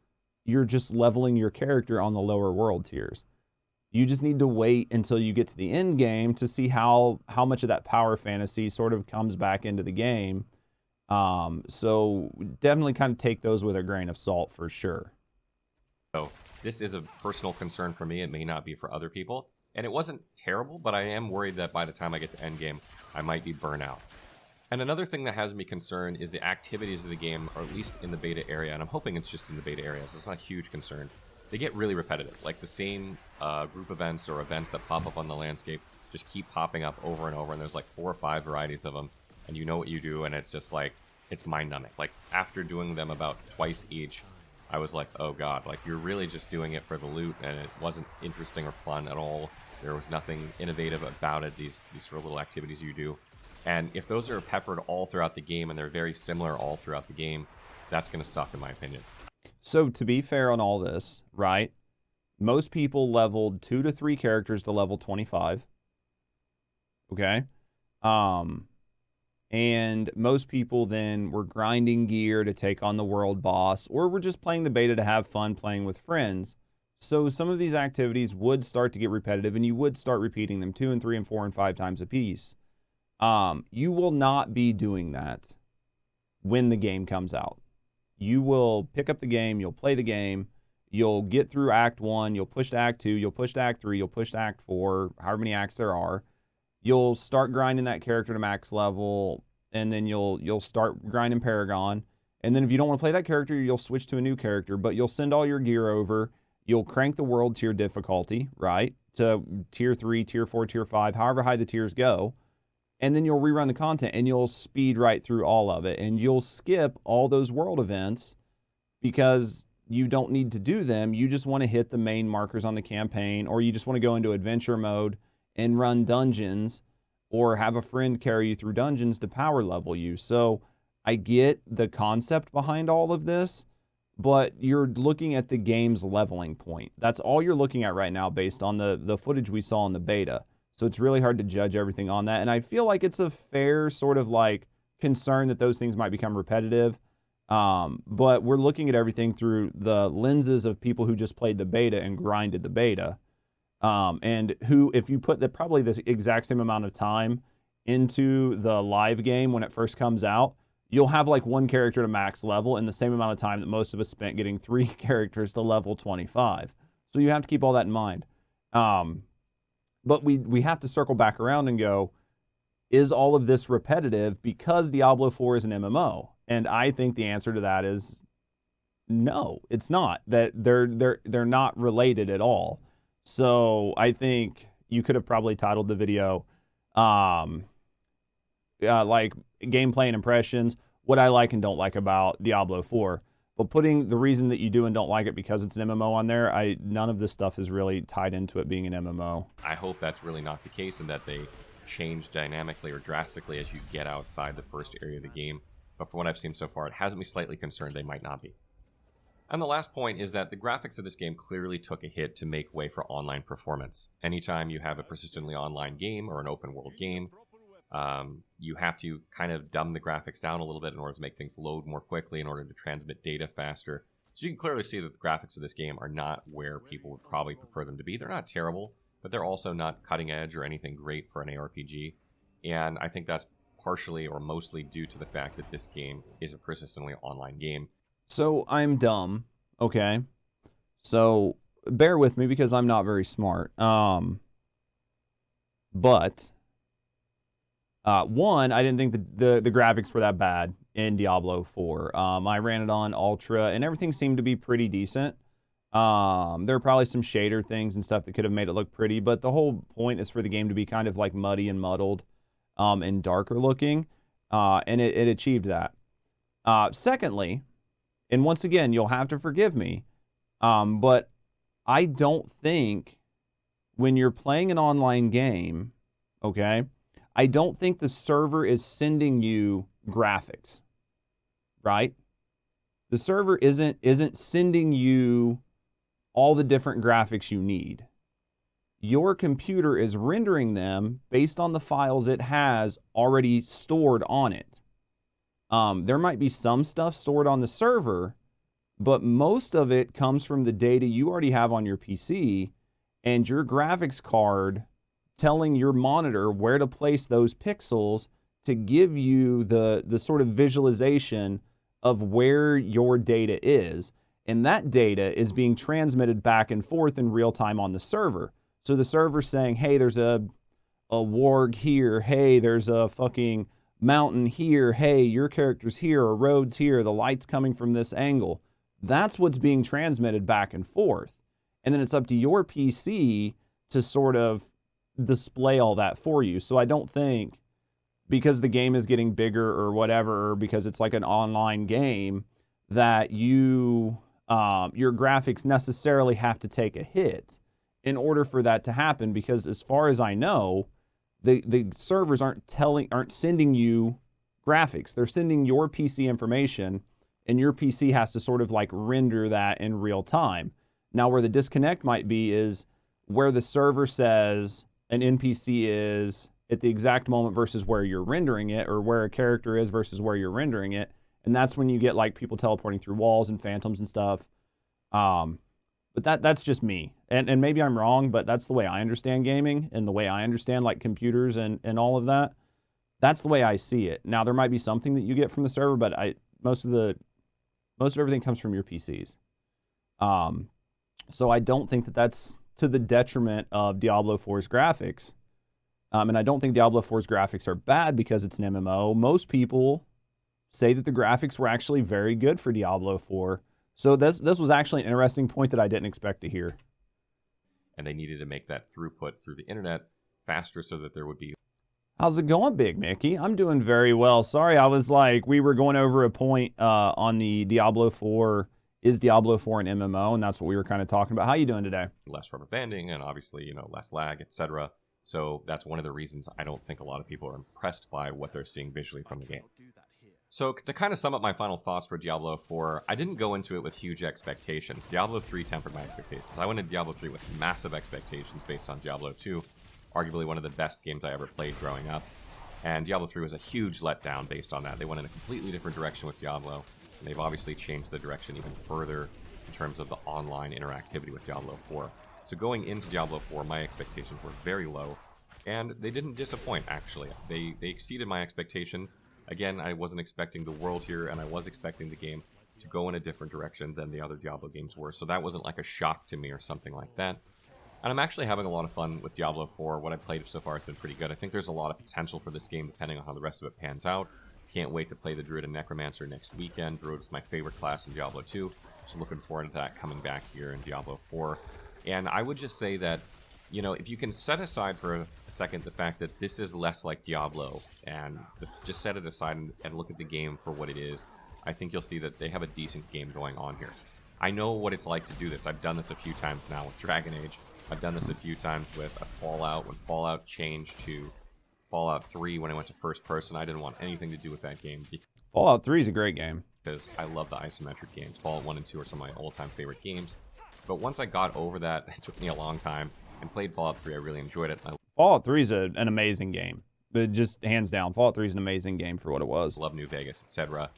you're just leveling your character on the lower world tiers. You just need to wait until you get to the end game to see how much of that power fantasy sort of comes back into the game. So definitely kind of take those with a grain of salt for sure. So this is a personal concern for me. It may not be for other people. And it wasn't terrible, but I am worried that by the time I get to endgame, I might be burnt out. And another thing that has me concerned is the activities of the game, or at least in the beta area, and I'm hoping it's just in the beta area, so it's not a huge concern. They get really repetitive. Like the same group events or events that pop up on the landscape just keep popping up over and over, and there's like 4 or 5 varieties of them, and you know what you do, and it's just like, it's mind-numbing. Like, after doing them about twice each, I was like, oh god, like, you're really just doing it for the loot, and it wasn't interesting or fun at all. There was nothing innovative about it, these sort of little activities you do. And if those are peppered all throughout the game, and they're very similar all throughout the game, that's going to suck, in my opinion. So, to be fair on all this, right, most people leveled 2 to 3 characters to level 25. Okay? And most people then were grinding gear to take on the world boss, or were just playing the beta to have fun playing with friends. So some of these activities would start to get repetitive, and you would start repeating them 2 and 3 and 4 and 5 times a piece. You will not be doing that when the game comes out. You will pick up the game, you'll play the game, you'll get through Act 1, you'll push to Act 2, you'll push to Act 3, you'll push to Act 4, however many acts there are. You'll start grinding that character to max level, and then you'll start grinding Paragon. And then if you don't want to play that character, you'll switch to a new character, but you'll send all your gear over. You'll crank the world tier difficulty, right, to tier 3, tier 4, tier 5, however high the tiers go. And then you'll rerun the content, and you'll speed right through all of it. And you'll skip all those world events because you don't need to do them. You just want to hit the main markers on the campaign, or you just want to go into adventure mode and run dungeons, or have a friend carry you through dungeons to power level you. So I get the concept behind all of this, but you're looking at the game's leveling point. That's all you're looking at right now based on the footage we saw in the beta. So it's really hard to judge everything on that. And I feel like it's a fair sort of like concern that those things might become repetitive. But we're looking at everything through the lenses of people who just played the beta and grinded the beta. And who, if you put probably the exact same amount of time into the live game when it first comes out, you'll have like 1 character to max level in the same amount of time that most of us spent getting 3 characters to level 25. So you have to keep all that in mind. But we have to circle back around and go, is all of this repetitive because Diablo 4 is an MMO? And I think the answer to that is no, it's not. That they're not related at all. So I think you could have probably titled the video like gameplay and impressions, what I like and don't like about Diablo 4. But putting the reason that you do and don't like it because it's an MMO on there, none of this stuff is really tied into it being an MMO. I hope that's really not the case and that they change dynamically or drastically as you get outside the first area of the game. But from what I've seen so far, it has me slightly concerned they might not be. And the last point is that the graphics of this game clearly took a hit to make way for online performance. Anytime you have a persistently online game or an open world game, you have to kind of dumb the graphics down a little bit in order to make things load more quickly, in order to transmit data faster. So you can clearly see that the graphics of this game are not where people would probably prefer them to be. They're not terrible, but they're also not cutting edge or anything great for an ARPG. And I think that's partially or mostly due to the fact that this game is a persistently online game. So I'm dumb, okay? So bear with me because I'm not very smart. But one, I didn't think the graphics were that bad in Diablo 4. I ran it on Ultra, and everything seemed to be pretty decent. There are probably some shader things and stuff that could have made it look pretty, but the whole point is for the game to be kind of like muddy and muddled and darker looking, and it achieved that. Secondly, and once again, you'll have to forgive me, but I don't think when you're playing an online game, okay, I don't think the server is sending you graphics, right? The server isn't sending you all the different graphics you need. Your computer is rendering them based on the files it has already stored on it. There might be some stuff stored on the server, but most of it comes from the data you already have on your PC and your graphics card telling your monitor where to place those pixels to give you the sort of visualization of where your data is. And that data is being transmitted back and forth in real time on the server. So the server's saying, hey, there's a warg here. Hey, there's a fucking mountain here. Hey, your character's here, or roads here. The light's coming from this angle. That's what's being transmitted back and forth. And then it's up to your PC to sort of display all that for you. So I don't think because the game is getting bigger or whatever, or because it's like an online game, that your graphics necessarily have to take a hit in order for that to happen. Because as far as I know, the servers aren't sending you graphics. They're sending your PC information, and your PC has to sort of like render that in real time. Now, where the disconnect might be is where the server says an NPC is at the exact moment versus where you're rendering it, or where a character is versus where you're rendering it. And that's when you get like people teleporting through walls and phantoms and stuff. But that's just me. And maybe I'm wrong, but that's the way I understand gaming and the way I understand like computers and all of that. That's the way I see it. Now, there might be something that you get from the server, but most of everything comes from your PCs. So I don't think that that's to the detriment of Diablo 4's graphics. And I don't think Diablo 4's graphics are bad because it's an MMO. Most people say that the graphics were actually very good for Diablo 4. So this was actually an interesting point that I didn't expect to hear. And they needed to make that throughput through the internet faster so that there would be... How's it going, Big Mickey? I'm doing very well. Sorry, I was like, we were going over a point on the Diablo 4. Is Diablo 4 an MMO? And that's what we were kind of talking about. How you doing today? Less rubber banding and obviously, less lag, etc. So that's one of the reasons I don't think a lot of people are impressed by what they're seeing visually from the game. So to kind of sum up my final thoughts for Diablo 4, I didn't go into it with huge expectations. Diablo 3 tempered my expectations. I went into Diablo 3 with massive expectations based on Diablo 2, arguably one of the best games I ever played growing up. And Diablo 3 was a huge letdown based on that. They went in a completely different direction with Diablo, and they've obviously changed the direction even further in terms of the online interactivity with Diablo 4. So going into Diablo 4, my expectations were very low, and they didn't disappoint, actually. They exceeded my expectations. Again, I wasn't expecting the world here, and I was expecting the game to go in a different direction than the other Diablo games were, so that wasn't like a shock to me or something like that. And I'm actually having a lot of fun with Diablo 4. What I've played so far has been pretty good. I think there's a lot of potential for this game depending on how the rest of it pans out. Can't wait to play the Druid and Necromancer next weekend. Druid is my favorite class in Diablo 2. So looking forward to that coming back here in Diablo 4. And I would just say that, you know, if you can set aside for a second the fact that this is less like Diablo, and just set it aside and look at the game for what it is, I think you'll see that they have a decent game going on here. I know what it's like to do this. I've done this a few times now with Dragon Age. I've done this a few times with a Fallout. When Fallout changed to Fallout 3, when I went to first person, I didn't want anything to do with that game. Fallout 3 is a great game. Because I love the isometric games. Fallout 1 and 2 are some of my all-time favorite games. But once I got over that, it took me a long time, and played Fallout 3, I really enjoyed it. Fallout 3 is an amazing game. But just hands down, Fallout 3 is an amazing game for what it was. Love New Vegas, etc.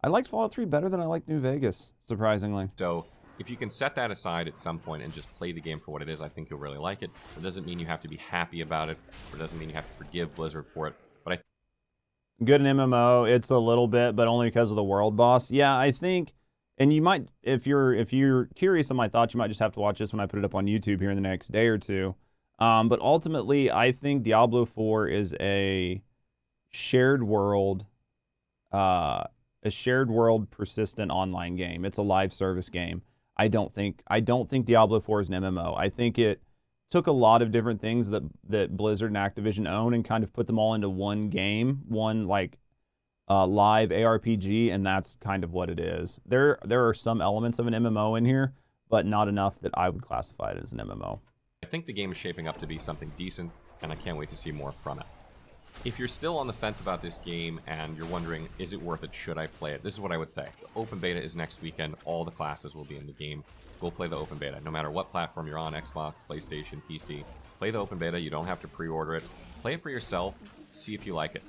I liked Fallout 3 better than I liked New Vegas, surprisingly. So if you can set that aside at some point and just play the game for what it is, I think you'll really like it. It doesn't mean you have to be happy about it, or it doesn't mean you have to forgive Blizzard for it. But good in MMO, it's a little bit, but only because of the world boss. Yeah, I think, and you might, if you're curious on my thoughts, you might just have to watch this when I put it up on YouTube here in the next day or two. But ultimately, I think Diablo 4 is a shared world persistent online game. It's a live service game. I don't think Diablo 4 is an MMO. I think it took a lot of different things that Blizzard and Activision own and kind of put them all into one game, one like live ARPG, and that's kind of what it is. There are some elements of an MMO in here, but not enough that I would classify it as an MMO. I think the game is shaping up to be something decent, and I can't wait to see more from it. If you're still on the fence about this game and you're wondering, is it worth it, should I play it, this is what I would say. The open beta is next weekend. All the classes will be in the game. Go play the open beta. No matter what platform you're on, Xbox, PlayStation, PC, play the open beta. You don't have to pre-order it. Play it for yourself. See if you like it.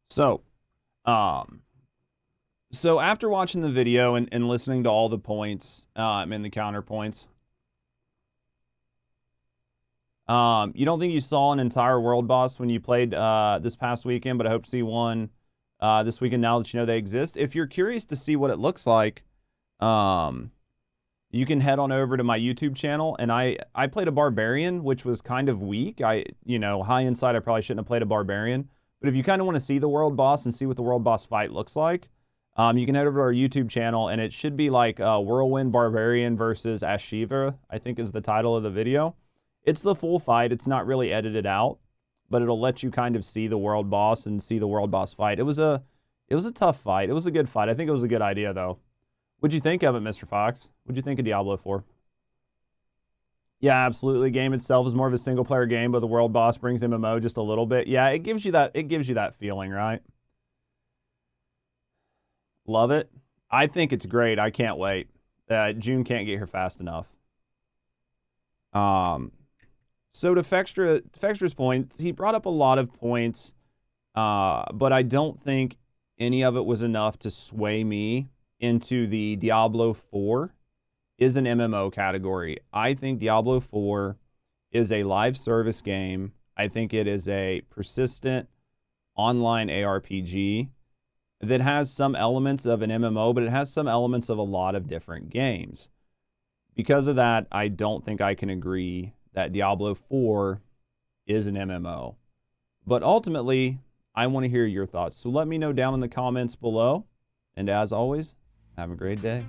So after watching the video and listening to all the points and the counterpoints, you don't think you saw an entire world boss when you played this past weekend, but I hope to see one this weekend now that you know they exist. If you're curious to see what it looks like, you can head on over to my YouTube channel, and I played a barbarian, which was kind of weak. High inside, I probably shouldn't have played a barbarian. But if you kind of want to see the world boss and see what the world boss fight looks like, you can head over to our YouTube channel, and it should be like Whirlwind Barbarian versus Ashiva, I think is the title of the video. It's the full fight. It's not really edited out, but it'll let you kind of see the world boss and see the world boss fight. It was a tough fight. It was a good fight. I think it was a good idea, though. What'd you think of it, Mr. Fox? What'd you think of Diablo 4? Yeah, absolutely. The game itself is more of a single-player game, but the world boss brings MMO just a little bit. Yeah, it gives you that feeling, right? Love it. I think it's great. I can't wait. June can't get here fast enough. So to Fextra's points, he brought up a lot of points, but I don't think any of it was enough to sway me into the Diablo 4 is an MMO category. I think Diablo 4 is a live service game. I think it is a persistent online ARPG that has some elements of an MMO, but it has some elements of a lot of different games. Because of that, I don't think I can agree that Diablo 4 is an MMO. But ultimately, I want to hear your thoughts. So let me know down in the comments below. And as always, have a great day.